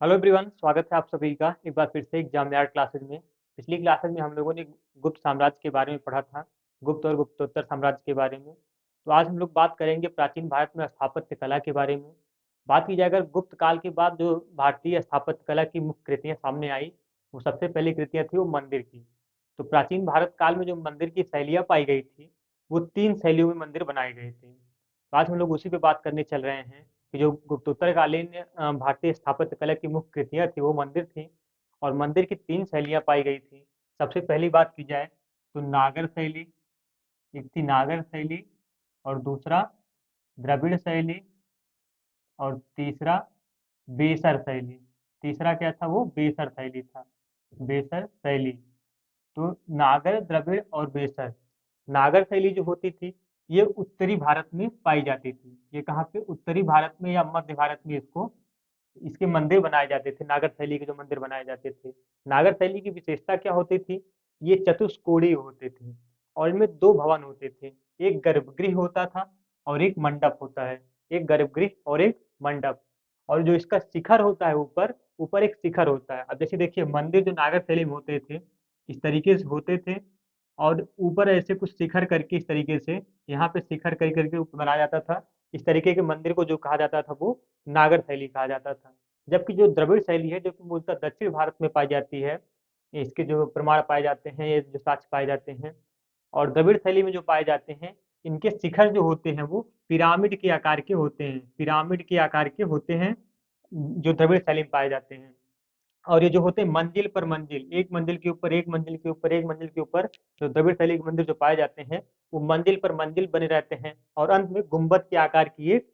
Hello everyone, स्वागत है आप सभी का एक बार फिर से एग्जाम यार्ड क्लासेज में। पिछली क्लासेज में हम लोगों ने गुप्त साम्राज्य के बारे में पढ़ा था। गुप्त और गुप्तोत्तर साम्राज्य के बारे में। तो आज हम लोग बात करेंगे प्राचीन भारत में स्थापत्य कला के बारे में। बात की जाए अगर गुप्त काल के बाद जो भारतीय स्थापत्य कला की मुख्य कृतियाँ सामने आई, वो सबसे पहली कृतियाँ थी वो मंदिर की। तो प्राचीन भारत काल में जो मंदिर की शैलियाँ पाई गई थी, वो 3 शैलियों में मंदिर बनाए गए थे। तो आज हम लोग उसी पे बात करने चल रहे हैं कि जो गुप्तोत्तरकालीन भारतीय स्थापत्य कला की मुख्य कृतियाँ थी वो मंदिर थी। और मंदिर की 3 शैलियाँ पाई गई थी। सबसे पहली बात की जाए तो नागर शैली। एक थी नागर शैली, और दूसरा द्रविड़ शैली, और तीसरा बेसर शैली। तीसरा क्या था? वो बेसर शैली था। बेसर शैली। तो नागर, द्रविड़ और बेसर। नागर शैली जो होती थी, ये उत्तरी भारत में पाई जाती थी। ये कहाँ पे? उत्तरी भारत में या मध्य भारत में इसको इसके मंदिर बनाए जाते थे। नागर शैली के जो मंदिर बनाए जाते थे, नागर शैली की विशेषता क्या होती थी? ये चतुष्कोणीय होते थे और इनमें 2 भवन होते थे। एक गर्भगृह होता था और एक मंडप होता है। एक गर्भगृह और एक मंडप। और जो इसका शिखर होता है, ऊपर ऊपर एक शिखर होता है। अब जैसे देखिए, मंदिर जो नागर शैली में होते थे, इस तरीके से होते थे। और ऊपर ऐसे कुछ शिखर करके, इस तरीके से यहाँ पे शिखर कर करके ऊपर बनाया जाता था। इस तरीके के मंदिर को जो कहा जाता था वो नागर शैली कहा जाता था। जबकि जो द्रविड़ शैली है, जो कि मूलतः दक्षिण भारत में पाई जाती है, इसके जो प्रमाण पाए जाते हैं, ये जो साक्ष्य पाए जाते हैं, और द्रविड़ शैली में जो पाए जाते हैं, इनके शिखर जो होते हैं वो पिरामिड के आकार के होते हैं। पिरामिड के आकार के होते हैं जो द्रविड़ शैली में पाए जाते हैं। और ये जो होते हैं मंजिल पर मंजिल, एक मंजिल के ऊपर एक मंजिल के ऊपर एक मंजिल के ऊपर, जो द्रविड़ शैली के मंदिर जो पाए जाते हैं, वो मंजिल पर मंजिल बने रहते हैं। और अंत में गुंबद के आकार की एक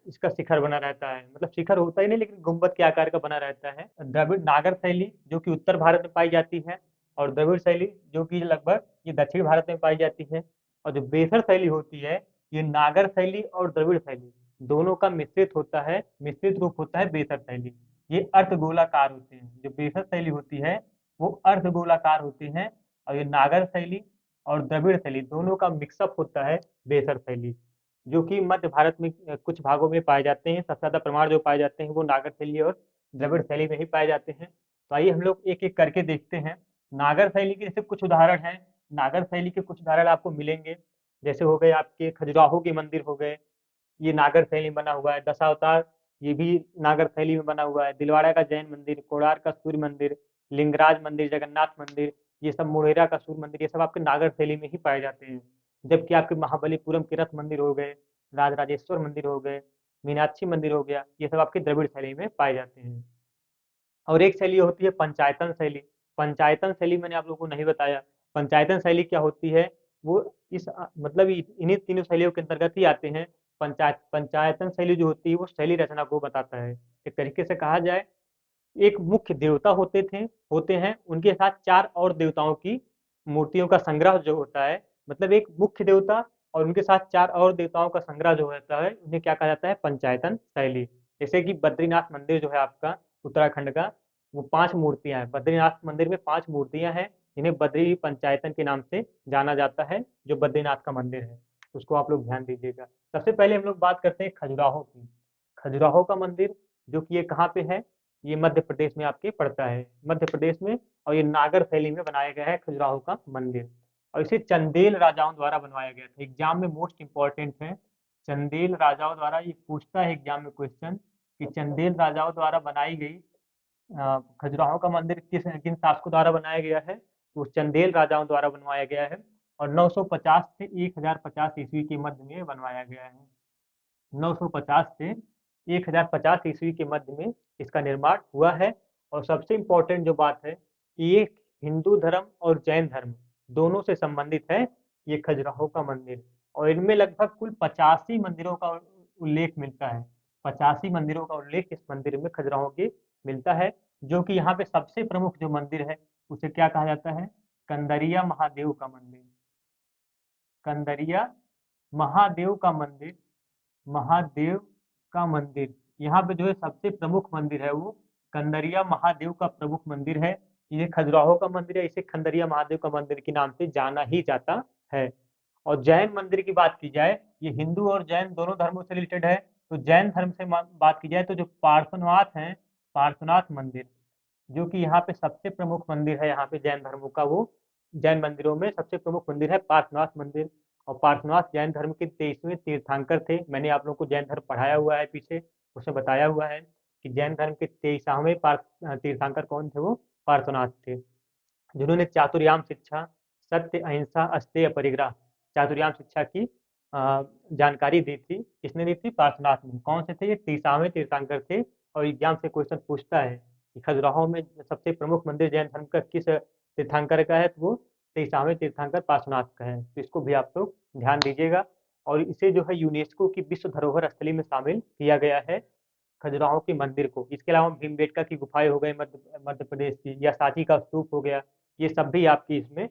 इसका शिखर बना रहता है। मतलब शिखर होता ही नहीं, लेकिन गुंबद के आकार का बना रहता है। द्रविड़ नागर शैली जो कि उत्तर भारत में पाई जाती है, और द्रविड़ शैली जो कि लगभग ये दक्षिण भारत में पाई जाती है। और जो बेसर शैली होती है, ये नागर शैली और द्रविड़ शैली दोनों का मिश्रित होता है, मिश्रित रूप होता है बेसर शैली। ये अर्धगोलाकार होते हैं। जो बेसर शैली होती है वो अर्धगोलाकार होती है। और ये नागर शैली और द्रविड़ शैली दोनों का मिक्सअप होता है बेसर शैली, जो कि मध्य भारत में कुछ भागों में पाए जाते हैं। सबसे ज्यादा प्रमाण जो पाए जाते हैं वो नागर शैली और द्रविड़ शैली में ही पाए जाते हैं। तो आइए हम लोग एक एक करके देखते हैं। नागर शैली के जैसे कुछ उदाहरण हैं। नागर शैली के कुछ उदाहरण आपको मिलेंगे। जैसे हो गए आपके खजुराहो के मंदिर हो गए, ये नागर शैली में बना हुआ है। दशावतार, ये भी नागर शैली में बना हुआ है। दिलवाड़ा का जैन मंदिर, कोणार्क का सूर्य मंदिर, लिंगराज मंदिर, जगन्नाथ मंदिर, ये सब मोढेरा का सूर्य मंदिर, ये सब आपके नागर शैली में ही पाए जाते हैं। जबकि आपके महाबलीपुरम के रथ मंदिर हो गए, राजराजेश्वर मंदिर हो गए, मीनाक्षी मंदिर हो गया, ये सब आपके द्रविड़ शैली में पाए जाते हैं। और एक शैली होती है पंचायतन शैली। पंचायतन शैली मैंने आप लोगों को नहीं बताया। पंचायतन शैली क्या होती है? वो मतलब इन्हीं तीनों शैलियों के अंतर्गत ही आते हैं। पंचायतन शैली जो होती है वो शैली रचना को बताता है। एक तरीके से कहा जाए, एक मुख्य देवता होते हैं, उनके साथ 4 और देवताओं की मूर्तियों का संग्रह जो होता है। मतलब एक मुख्य देवता और उनके साथ 4 और देवताओं का संग्रह जो होता है, उन्हें क्या कहा जाता है? पंचायतन शैली। जैसे कि बद्रीनाथ मंदिर जो है आपका उत्तराखंड का, वो 5 मूर्तियां हैं। बद्रीनाथ मंदिर में 5 मूर्तियां हैं, जिन्हें बद्री पंचायतन के नाम से जाना जाता है। जो बद्रीनाथ का मंदिर है, उसको आप लोग ध्यान दीजिएगा। सबसे पहले हम लोग बात करते हैं खजुराहो की। खजुराहो का मंदिर, जो कि ये कहाँ पे है? ये मध्य प्रदेश में आपके पड़ता है, मध्य प्रदेश में। और ये नागर शैली में बनाया गया है खजुराहो का मंदिर। और इसे चंदेल राजाओं द्वारा बनवाया गया था। एग्जाम में मोस्ट इंपॉर्टेंट है। चंदेल राजाओं द्वारा, ये पूछता है एग्जाम में क्वेश्चन कि चंदेल राजाओं द्वारा बनाई गई खजुराहो का मंदिर किस किन शासकों द्वारा बनाया गया है? तो चंदेल राजाओं द्वारा बनवाया गया है। और 950 से 1050 ईस्वी के मध्य में बनवाया गया है। 950 से 1050 ईस्वी के मध्य में इसका निर्माण हुआ है। और सबसे इम्पोर्टेंट जो बात है कि ये हिंदू धर्म और जैन धर्म दोनों से संबंधित है, ये खजुराहो का मंदिर। और इनमें लगभग कुल 85 मंदिरों का उल्लेख मिलता है। 85 मंदिरों का उल्लेख इस मंदिर में खजुराहो के मिलता है। जो कि यहाँ पे सबसे प्रमुख जो मंदिर है, उसे क्या कहा जाता है? कंदरिया महादेव का मंदिर। कंदरिया महादेव का मंदिर। महादेव का मंदिर, यहाँ पे जो है सबसे प्रमुख मंदिर है वो कंदरिया महादेव का प्रमुख मंदिर है। ये खजुराहो का मंदिर है, इसे खंडरिया महादेव का मंदिर के नाम से जाना ही जाता है। और जैन मंदिर की बात की जाए, ये हिंदू और जैन दोनों धर्मों से रिलेटेड है। तो जैन धर्म से बात की जाए तो जो पार्श्वनाथ हैं, पार्श्वनाथ मंदिर, जो कि यहाँ पे सबसे प्रमुख मंदिर है, यहाँ पे जैन धर्मों का, वो जैन मंदिरों में सबसे प्रमुख मंदिर है पार्श्वनाथ मंदिर। और पार्श्वनाथ जैन धर्म के 23वें तीर्थंकर थे। मैंने आप लोगों को जैन धर्म पढ़ाया हुआ है पीछे, उसमें बताया हुआ है कि जैन धर्म के 23वें तीर्थंकर कौन थे, वो पार्श्वनाथ थे, जिन्होंने चातुर्याम शिक्षा, सत्य, अहिंसा, अस्तेय, परिग्रह, चातुर्याम शिक्षा की जानकारी दी थी। किसने दी थी? पार्श्वनाथ ने। कौन से थे ये? 23वें तीर्थंकर थे। और एग्जाम से क्वेश्चन पूछता है कि खजुराहो में सबसे प्रमुख मंदिर जैन धर्म का किस तीर्थंकर का है, तो वो 23वें तीर्थंकर पार्श्वनाथ का है। तो इसको भी आप लोग ध्यान दीजिएगा। और इसे जो है यूनेस्को की विश्व धरोहर स्थली में शामिल किया गया है, खजुराहो के मंदिर को। इसके अलावा भीमबेटका की गुफाएं हो गई मध्य प्रदेश की, या सांची का स्तूप हो गया, ये सब भी आपकी इसमें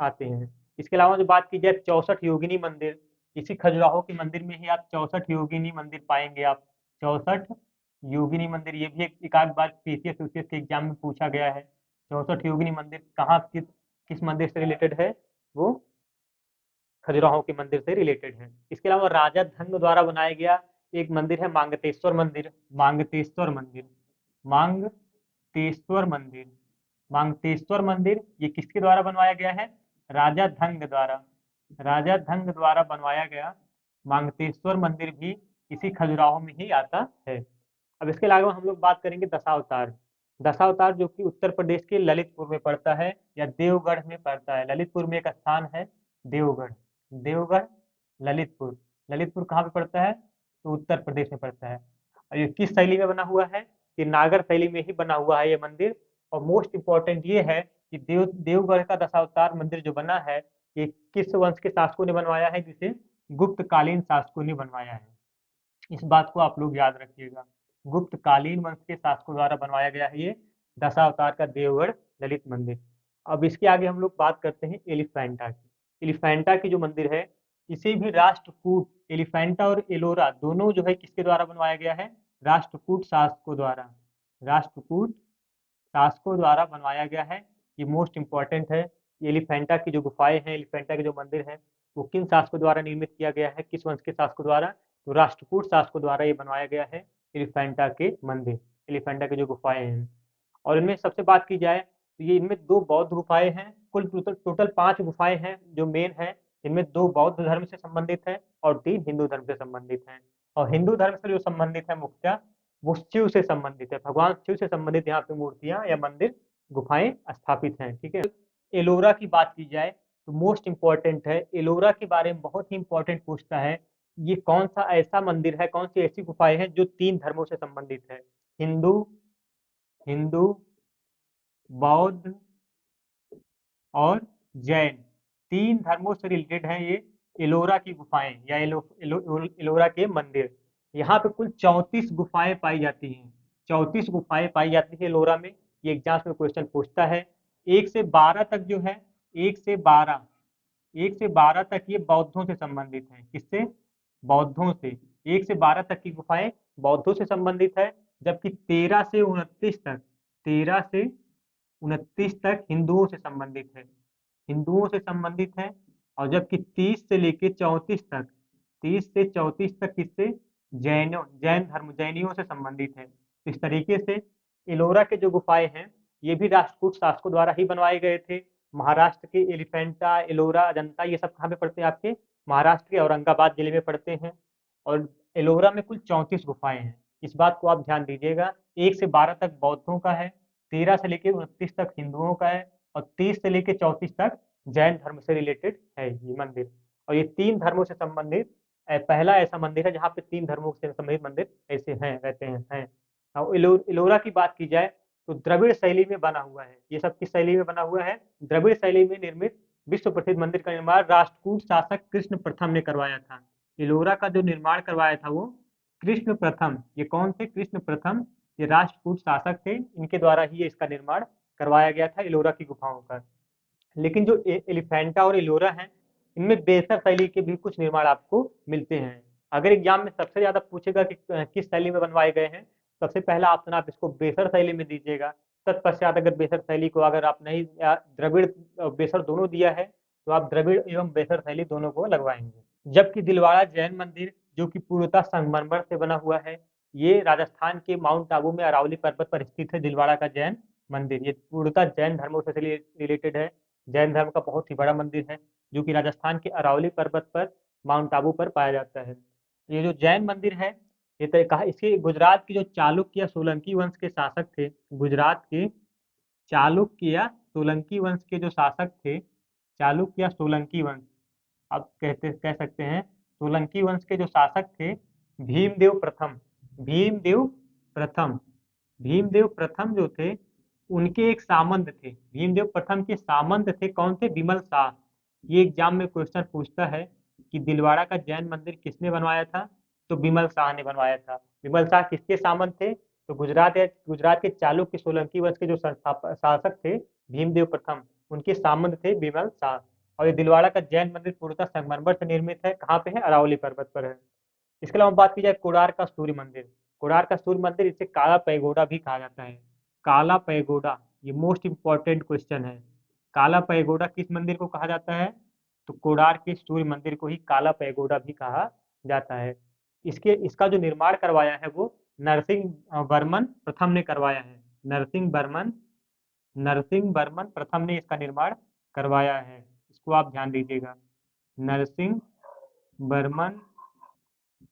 आते हैं। इसके अलावा जो बात की जाए 64 योगिनी मंदिर, इसी खजुराहो के मंदिर में ही आप 64 योगिनी मंदिर पाएंगे आप। 64 योगिनी मंदिर, ये भी एक आध बार पीसीएस यूसीएस के एग्जाम में पूछा गया है। 64 योगिनी मंदिर कहाँ, किस मंदिर से रिलेटेड है? वो खजुराहो के मंदिर से रिलेटेड है। इसके अलावा राजा धंग द्वारा बनाया गया एक मंदिर है मांगतेश्वर मंदिर। मांगतेश्वर मंदिर, मांगतेश्वर मंदिर, मांगतेश्वर मंदिर, ये किसके द्वारा बनवाया गया है? राजा धंग द्वारा। राजा धंग द्वारा बनवाया गया मांगतेश्वर मंदिर भी इसी खजुराहो में ही आता है। अब इसके अलावा हम लोग बात करेंगे दशावतार। दशावतार जो कि उत्तर प्रदेश के ललितपुर में पड़ता है, या देवगढ़ में पड़ता है। ललितपुर में एक स्थान है देवगढ़, देवगढ़, ललितपुर। ललितपुर कहाँ पे पड़ता है? तो उत्तर प्रदेश में पड़ता है। और ये किस शैली में बना हुआ है? कि नागर शैली में ही बना हुआ है ये मंदिर। और मोस्ट इम्पोर्टेंट ये है कि देवगढ़ का दशावतार मंदिर जो बना है, ये किस वंश के शासकों ने बनवाया है? जिसे गुप्तकालीन शासकों ने बनवाया है। इस बात को आप लोग याद रखिएगा। गुप्तकालीन वंश के शासकों द्वारा बनवाया गया है ये दशावतार का देवगढ़ ललित मंदिर। अब इसके आगे हम लोग बात करते हैं एलिफेंटा की। एलिफेंटा की जो मंदिर है, इसे भी राष्ट्रकूट, एलिफेंटा और एलोरा दोनों जो है किसके द्वारा बनवाया गया है? राष्ट्रकूट शासकों द्वारा। राष्ट्रकूट शासकों द्वारा बनवाया गया है। ये मोस्ट इंपॉर्टेंट है। एलिफेंटा की जो गुफाएं हैं, एलिफेंटा के जो मंदिर है, वो किन शासकों द्वारा निर्मित किया गया है? किस वंश के शासकों द्वारा? तो राष्ट्रकूट शासकों द्वारा ये बनवाया गया है एलिफेंटा के मंदिर, एलिफेंटा की जो गुफाएं हैं। और इनमें सबसे बात की जाए तो ये इनमें 2 बौद्ध गुफाएं हैं। कुल टोटल टोटल 5 गुफाएं हैं जो मेन है। इनमें 2 बौद्ध धर्म से संबंधित है और 3 हिंदू धर्म से संबंधित हैं। और हिंदू धर्म से जो संबंधित है मुख्यतः वो शिव से संबंधित है। भगवान शिव से संबंधित यहाँ पे मूर्तियां या मंदिर, गुफाएं स्थापित हैं। ठीक है। एलोरा की बात की जाए तो मोस्ट इंपॉर्टेंट है। एलोरा के बारे में बहुत ही इंपॉर्टेंट पूछता है। ये कौन सा ऐसा मंदिर है, कौन सी ऐसी गुफाएं हैं जो 3 धर्मों से संबंधित है? हिंदू, हिंदू, बौद्ध और जैन, 3 धर्मों से रिलेटेड है ये एलोरा की गुफाएं या एलोरा के मंदिर। यहाँ पे कुल 34 गुफाएं पाई जाती हैं। 34 गुफाएं पाई जाती है एलोरा में। ये एग्जाम में क्वेश्चन पूछता है। 1 से 12 तक जो है, 1 से 12, 1 से 12 तक ये बौद्धों से संबंधित है। किससे? बौद्धों से। 1 से 12 तक की गुफाएं बौद्धों से संबंधित है। जबकि 13 से 29 तक, 13 से 29 तक हिंदुओं से संबंधित है, हिंदुओं से संबंधित है। और जबकि 30 से लेके 34 तक, 30 से 34 तक किससे? जैनों, जैन धर्म, जैनियों से संबंधित है। तो इस तरीके से एलोरा के जो गुफाएं हैं, ये भी राष्ट्रकूट शासकों द्वारा ही बनवाए गए थे। महाराष्ट्र के एलिफेंटा, एलोरा, अजंता, ये सब कहाँ पे पड़ते हैं? आपके महाराष्ट्र के औरंगाबाद जिले में पड़ते हैं। और एलोरा में कुल 34 गुफाएं हैं। इस बात को आप ध्यान दीजिएगा। 1 से 12 तक बौद्धों का है, 13 से लेकर 29 तक हिंदुओं का है, और 30 से लेकर 34 तक जैन धर्म से रिलेटेड है ये मंदिर। और ये 3 धर्मों से संबंधित पहला ऐसा मंदिर है जहाँ पे 3 धर्मों से संबंधित मंदिर ऐसे हैं, रहते हैं। और एलोरा की बात की जाए तो द्रविड़ शैली में बना हुआ है। ये सब किस शैली में बना हुआ है? द्रविड़ शैली में निर्मित विश्व प्रसिद्ध मंदिर का निर्माण राष्ट्रकूट शासक कृष्ण प्रथम ने करवाया था। एलोरा का जो निर्माण करवाया था वो कृष्ण प्रथम। ये कौन थे? कृष्ण प्रथम। ये राष्ट्रकूट शासक थे, इनके द्वारा ही इसका निर्माण करवाया गया था एलोरा की गुफाओं का। लेकिन जो एलिफेंटा और एलोरा हैं, इनमें बेहतर शैली के भी कुछ निर्माण आपको मिलते हैं। अगर एग्जाम में सबसे ज्यादा पूछेगा कि किस शैली में बनवाए गए हैं, सबसे पहला ऑप्शन आप इसको बेसर शैली में दीजिएगा। तत्पश्चात अगर बेसर शैली को अगर आप नहीं, या द्रविड़ बेसर दोनों दिया है, तो आप द्रविड़ एवं बेसर शैली दोनों को लगवाएंगे। जबकि दिलवाड़ा जैन मंदिर, जो कि पूर्णतः संगमरमर से बना हुआ है, ये राजस्थान के माउंट आबू में अरावली पर्वत पर स्थित है दिलवाड़ा का जैन मंदिर। ये पूर्णतः जैन धर्मों से रिलेटेड है। जैन धर्म का बहुत ही बड़ा मंदिर है जो कि राजस्थान के अरावली पर्वत पर माउंट आबू पर पाया जाता है। ये जो जैन मंदिर है, ये तो कहा इसके गुजरात के जो चालुक्य या सोलंकी वंश के शासक थे, गुजरात के चालुक्य या सोलंकी वंश के जो शासक थे, चालुक्य या सोलंकी वंश, आप कह सकते हैं, सोलंकी वंश के जो शासक थे, भीमदेव प्रथम, भीमदेव प्रथम, भीमदेव प्रथम जो थे, उनके एक सामंत थे। भीमदेव प्रथम के सामंत थे, कौन थे? विमल शाह। ये एग्जाम में क्वेश्चन पूछता है कि दिलवाड़ा का जैन मंदिर किसने बनवाया था? तो विमल शाह ने बनवाया था। विमल शाह किसके सामंत थे? तो गुजरात के चालुक्य सोलंकी वंश के जो शासक थे, भीमदेव प्रथम, उनके सामंत थे विमल शाह। और ये दिलवाड़ा का जैन मंदिर पूर्णतः संगमरमर से निर्मित है। कहाँ पे है? अरावली पर्वत पर है। इसके अलावा बात की जाए कोणार्क का सूर्य मंदिर, कोणार्क का सूर्य मंदिर, इसे काला पैगोडा भी कहा जाता है। काला पैगोडा, ये मोस्ट इंपॉर्टेंट क्वेश्चन है। काला पैगोडा किस मंदिर को कहा जाता है? तो कोणार्क के सूर्य मंदिर को ही काला पैगोडा भी कहा जाता है। इसका जो निर्माण करवाया है वो नरसिंह वर्मन प्रथम ने करवाया है। नरसिंह वर्मन प्रथम ने इसका निर्माण करवाया है। इसको आप ध्यान दीजिएगा, नरसिंह वर्मन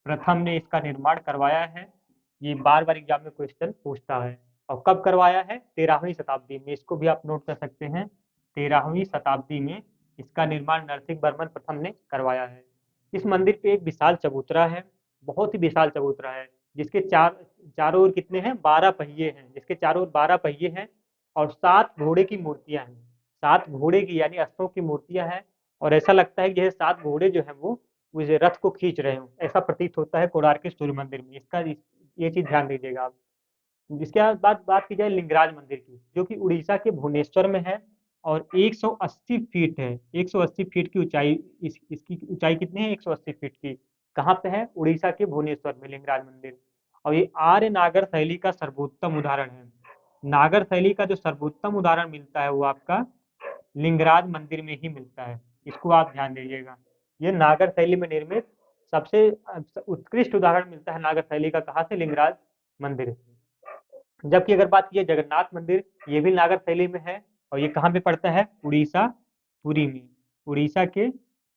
प्रथम ने इसका निर्माण करवाया है। ये बार बार एग्जाम में क्वेश्चन पूछता है। और कब करवाया है? 13वीं शताब्दी में। इसको भी आप नोट कर सकते हैं, 13वीं शताब्दी में इसका निर्माण नरसिंह वर्मन प्रथम ने करवाया है। इस मंदिर पे एक विशाल चबूतरा है, बहुत ही विशाल चबूतरा है, जिसके चारों ओर कितने हैं? 12 पहिए हैं, जिसके चारों ओर 12 पहिए हैं। और 7 घोड़े की मूर्तियां हैं, 7 घोड़े की यानी अश्वों की मूर्तियां हैं। और ऐसा लगता है कि जैसे 7 घोड़े जो है वो उस रथ को खींच रहे हो, ऐसा प्रतीत होता है कोणार्क के सूर्य मंदिर में। ये चीज ध्यान दीजिएगा आप। जिसके बाद बात की जाए लिंगराज मंदिर की, जो कि उड़ीसा के भुवनेश्वर में है और 180 फीट है। 180 फीट की ऊंचाई, इसकी ऊंचाई कितनी है? 180 फीट की। कहाँ पे है? उड़ीसा के भुवनेश्वर में लिंगराज मंदिर। और ये आर्य नागर शैली का सर्वोत्तम उदाहरण है। नागर शैली का जो सर्वोत्तम उदाहरण मिलता है वो आपका लिंगराज मंदिर में ही मिलता है। इसको आप ध्यान दीजिएगा। ये नागर शैली में निर्मित सबसे उत्कृष्ट उदाहरण मिलता है नागर शैली का, कहाँ से? लिंगराज मंदिर से। जबकि अगर बात की जाए जगन्नाथ मंदिर, ये भी नागर शैली में है। और ये कहाँ पे पड़ता है? उड़ीसा, पुरी में। उड़ीसा के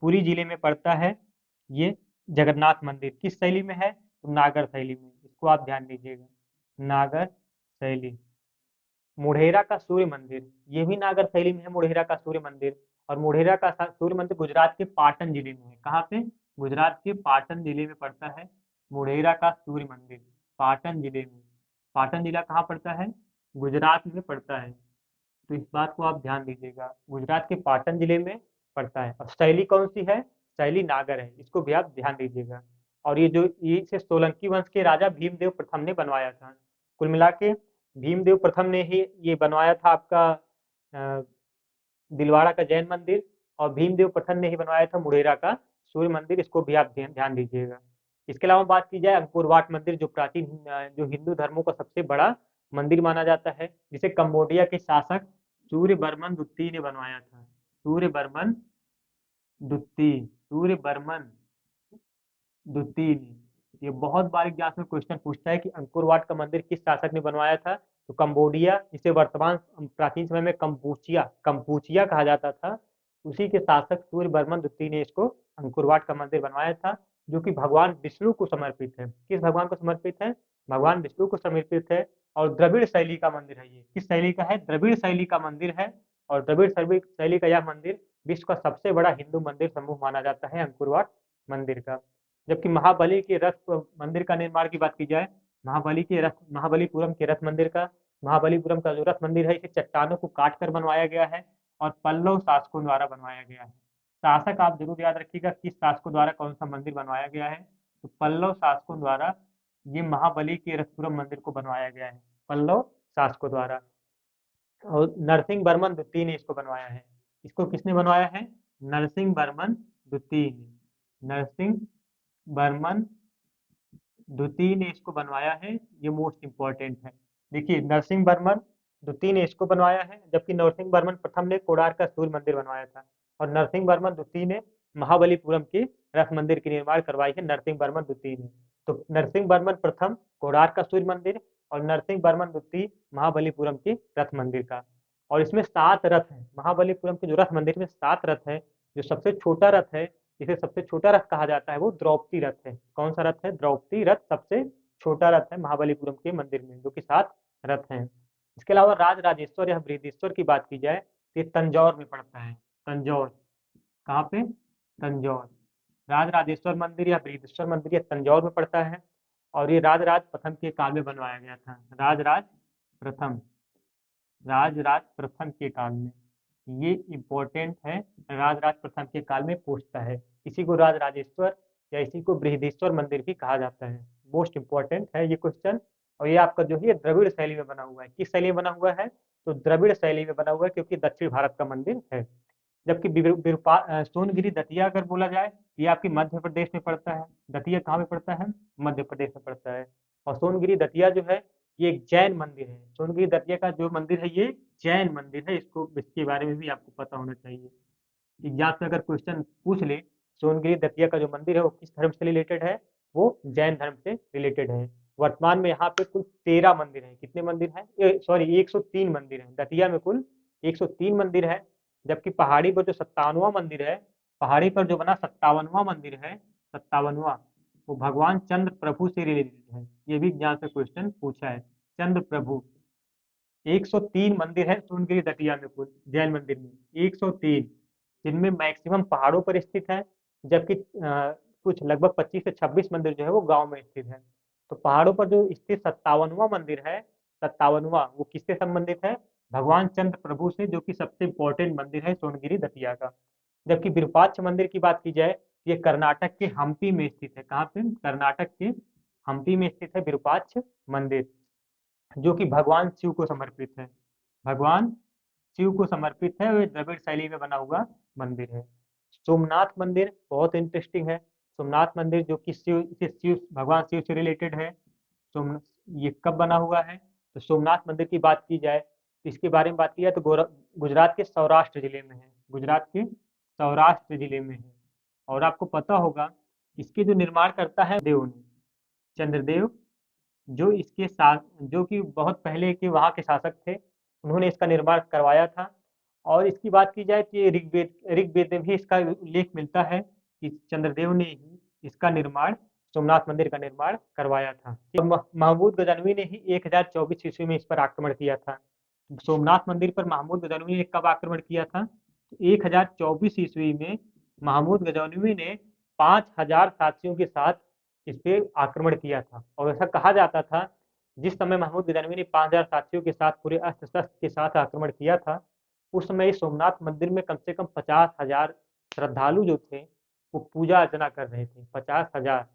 पुरी जिले में पड़ता है ये जगन्नाथ मंदिर। किस शैली में है? तो नागर शैली में। इसको आप ध्यान दीजिएगा, नागर शैली। मुढेरा का सूर्य मंदिर, ये भी नागर शैली में है, मुढेरा का सूर्य मंदिर। और मुढेरा का सूर्य मंदिर गुजरात के पाटन जिले में है। कहाँ पे? गुजरात के पाटन जिले में पड़ता है मुढेरा का सूर्य मंदिर, पाटन जिले में। पाटन जिला कहाँ पड़ता है? गुजरात में पड़ता है। तो इस बात को आप ध्यान दीजिएगा, गुजरात के पाटन जिले में पड़ता है। और शैली कौन सी है? शैली नागर है। इसको भी आप ध्यान दीजिएगा। और ये इसे सोलंकी वंश के राजा भीमदेव प्रथम ने बनवाया था। कुल मिला के भीमदेव प्रथम ने ही ये बनवाया था आपका अ, दिलवाड़ा का जैन मंदिर। और भीमदेव प्रथम ने ही बनवाया था मुढेरा का सूर्य मंदिर। इसको भी आप ध्यान दीजिएगा। इसके अलावा बात की जाए अंकोर वाट मंदिर, जो प्राचीन जो हिंदू धर्मों का सबसे बड़ा मंदिर माना जाता है, जिसे कंबोडिया के शासक सूर्यवर्मन द्वितीय ने बनवाया था। सूर्यवर्मन द्वितीय, सूर्यवर्मन द्वितीय ने। ये बहुत बार एग्जाम में क्वेश्चन पूछता है कि अंकोर वाट का मंदिर किस शासक ने बनवाया था? तो कंबोडिया, जिसे वर्तमान प्राचीन समय में कंपूचिया कंपूचिया कहा जाता था, उसी के शासक सूर्यवर्मन द्वितीय ने इसको अंकोर वाट का मंदिर बनवाया था, जो कि भगवान विष्णु को समर्पित है। किस भगवान को समर्पित है? भगवान विष्णु को समर्पित है। और द्रविड़ शैली का मंदिर है। ये किस शैली का है? द्रविड़ शैली का मंदिर है। और द्रविड़ शैली का यह मंदिर विश्व का सबसे बड़ा हिंदू मंदिर समूह माना जाता है, अंकुर वाट मंदिर का। जबकि महाबली के रथ मंदिर का निर्माण की बात की जाए, महाबलीपुरम के रथ मंदिर का, महाबलीपुरम का जो रथ मंदिर है, इसे चट्टानों को काट कर बनवाया गया है और पल्लव शासकों द्वारा बनवाया गया है। शासक आप जरूर याद रखिएगा, किस शासकों द्वारा कौन सा मंदिर बनवाया गया है? तो पल्लव शासकों द्वारा ये महाबली के रथपुरम मंदिर को बनवाया गया है, पल्लव शासकों द्वारा। और नरसिंह वर्मन द्वितीय ने इसको बनवाया है। इसको किसने बनवाया है? नरसिंह वर्मन द्वितीय ने। नरसिंह वर्मन द्वितीय ने इसको बनवाया है। ये मोस्ट इंपॉर्टेंट है। देखिए, नरसिंह वर्मन द्वितीय ने इसको बनवाया है, जबकि नरसिंह वर्मन प्रथम ने कोणार्क का सूर्य मंदिर बनवाया था। और नरसिंह वर्मन द्वितीय ने महाबलीपुरम के रथ मंदिर की निर्माण करवाई है नरसिंह वर्मन द्वितीय ने। तो नरसिंह वर्मन प्रथम कोणार्क का सूर्य मंदिर और नरसिंह वर्मन द्वितीय महाबलीपुरम के रथ मंदिर का। और इसमें 7 रथ हैं। महाबलीपुरम के जो रथ मंदिर में 7 रथ है। जो सबसे छोटा रथ है, जिसे सबसे छोटा रथ कहा जाता है, वो द्रौपदी रथ है। कौन सा रथ है? द्रौपदी रथ सबसे छोटा रथ है महाबलीपुरम के मंदिर में, जो कि 7 रथ हैं। इसके अलावा राज राजेश्वर या बृहदीश्वर की बात की जाए तो ये तंजौर में पड़ता है। तंजौर कहाँ पे? तंजौर। राज राजेश्वर मंदिर या बृहदीश्वर मंदिर ये तंजौर में पड़ता है। और ये राजराज प्रथम के काल में बनवाया गया था। प्रथम राजराज प्रथम के काल में। ये इम्पोर्टेंट है। राजराज प्रथम के काल में पूछता है। इसी को राज राजेश्वर या इसी को बृहदीश्वर मंदिर भी कहा जाता है। मोस्ट इम्पोर्टेंट है ये क्वेश्चन। और ये आपका जो है द्रविड़ शैली में बना हुआ है। किस शैली में बना हुआ है? तो द्रविड़ शैली में बना हुआ है, क्योंकि दक्षिण भारत का मंदिर है। जबकि सोनगिरी दतिया अगर बोला जाए, ये आपकी मध्य प्रदेश में पड़ता है। दतिया कहाँ में पड़ता है? मध्य प्रदेश में पड़ता है। और सोनगिरी दतिया जो है, ये एक जैन मंदिर है। सोनगिरी दतिया का जो मंदिर है, ये जैन मंदिर है। इसके बारे में भी आपको पता होना चाहिए। एग्जाम में अगर क्वेश्चन पूछ ले, सोनगिरी दतिया का जो मंदिर है वो किस धर्म से रिलेटेड है? वो जैन धर्म से रिलेटेड है। वर्तमान में यहाँ पे कुल 13 मंदिर हैं। कितने मंदिर हैं? सॉरी, 103 मंदिर हैं। दतिया में कुल 103 मंदिर है। जबकि पहाड़ी पर जो 57वां मंदिर है, पहाड़ी पर जो बना 57वां मंदिर है, 57वां, वो भगवान चंद्र प्रभु से रिलेटेड है। ये भी एग्जाम से क्वेश्चन पूछा है। चंद्र प्रभु। 103 मंदिर है सोनगिरी दतिया में कुल, जैन मंदिर में 103, जिनमें मैक्सिमम पहाड़ों पर स्थित है। जबकि कुछ लगभग 25 से 26 मंदिर जो है वो गांव में स्थित है। तो पहाड़ों पर जो स्थित 57वां मंदिर है, 57वां, वो किससे संबंधित है? भगवान चंद्र प्रभु से, जो कि सबसे इंपॉर्टेंट मंदिर है सोनगिरी दतिया का। जबकि विरूपाक्ष मंदिर की बात की जाए, ये कर्नाटक के हम्पी में स्थित है। कहाँ पे? कर्नाटक के हम्पी में स्थित है विरूपाक्ष मंदिर, जो कि भगवान शिव को समर्पित है। भगवान शिव को समर्पित है और ये द्रविड़ शैली में बना हुआ मंदिर है। सोमनाथ मंदिर बहुत इंटरेस्टिंग है। सोमनाथ मंदिर जो कि शिव भगवान शिव से रिलेटेड है। सोम ये कब बना हुआ है? तो सोमनाथ मंदिर की बात की जाए, तो इसके बारे में बात की जाए तो गुजरात के सौराष्ट्र जिले में है। गुजरात के सौराष्ट्र जिले में है। और आपको पता होगा, इसके जो निर्माण करता है देव ने, चंद्रदेव, जो इसके साथ, जो कि बहुत पहले के वहाँ के शासक थे, उन्होंने इसका निर्माण करवाया था। और इसकी बात की जाए तो ये ऋग्वेद में भी इसका उल्लेख मिलता है कि चंद्रदेव ने ही इसका निर्माण, सोमनाथ मंदिर का निर्माण करवाया था। महमूद गजनवी ने ही 1024 ईस्वी में इस पर आक्रमण किया था। सोमनाथ मंदिर पर महमूद गजनवी ने कब आक्रमण किया था? 1024 ईस्वी में महमूद गजनवी ने 5000 साथियों के साथ इस पे आक्रमण किया था। और ऐसा कहा जाता था, जिस समय महमूद गजनवी ने 5000 साथियों के साथ पूरे अस्त्र शस्त्र के साथ आक्रमण किया था, उस समय इस सोमनाथ मंदिर में कम से कम 50,000 श्रद्धालु जो थे, वो पूजा अर्चना कर रहे थे। 50,000।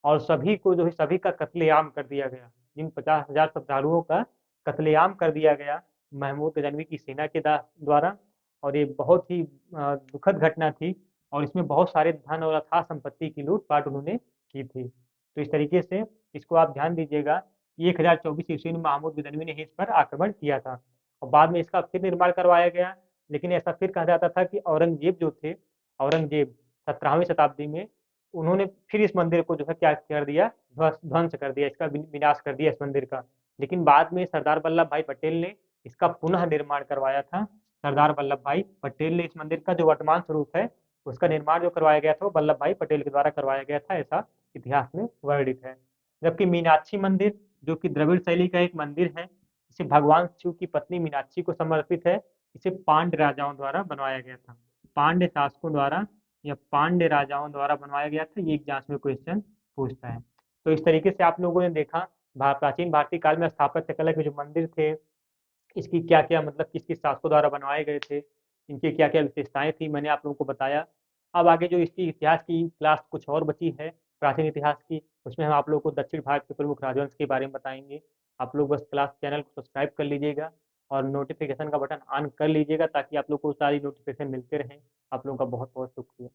और सभी को जो है, सभी का कत्लेआम कर दिया गया। जिन 50,000 श्रद्धालुओं का कत्लेआम कर दिया गया महमूद गजनवी की सेना के द्वारा। और ये बहुत ही दुखद घटना थी। और इसमें बहुत सारे धन और अथाह संपत्ति की लूटपाट उन्होंने की थी। तो इस तरीके से इसको आप ध्यान दीजिएगा। 1024 ईस्वी में महमूद गजनवी ने इस पर आक्रमण किया था। और बाद में इसका फिर निर्माण करवाया गया। लेकिन ऐसा फिर कहा जाता था कि औरंगजेब जो थे, औरंगजेब 17वीं शताब्दी में, उन्होंने फिर इस मंदिर को जो है क्या कर दिया? ध्वंस कर दिया, इसका विनाश कर दिया इस मंदिर का। लेकिन बाद में सरदार वल्लभ भाई पटेल ने इसका पुनः निर्माण करवाया था। सरदार वल्लभ भाई पटेल ने इस मंदिर का जो वर्तमान स्वरूप है, उसका निर्माण जो करवाया गया था, वो वल्लभ भाई पटेल के द्वारा करवाया गया था, ऐसा इतिहास में वर्णित है। जबकि मीनाक्षी मंदिर, जो कि द्रविड़ शैली का एक मंदिर है, इसे भगवान शिव की पत्नी मीनाक्षी को समर्पित है। इसे पांड्य राजाओं द्वारा बनवाया गया था। पांड्य शासकों द्वारा या पांड्य राजाओं द्वारा बनवाया गया था। ये एग्जाम में क्वेश्चन पूछता है। तो इस तरीके से आप लोगों ने देखा, प्राचीन भारतीय काल में स्थापत्य कला के जो मंदिर थे, इसकी क्या क्या मतलब किस किस शासकों द्वारा बनवाए गए थे, इनकी क्या क्या विशेषताएं थी, मैंने आप लोगों को बताया। अब आगे जो इसकी इतिहास की क्लास कुछ और बची है, प्राचीन इतिहास की, उसमें हम आप लोगों को दक्षिण भारत के प्रमुख राजवंश के बारे में बताएंगे। आप लोग बस क्लास चैनल को सब्सक्राइब कर लीजिएगा और नोटिफिकेशन का बटन ऑन कर लीजिएगा, ताकि आप लोग को सारी नोटिफिकेशन मिलते रहें। आप लोगों का बहुत बहुत शुक्रिया।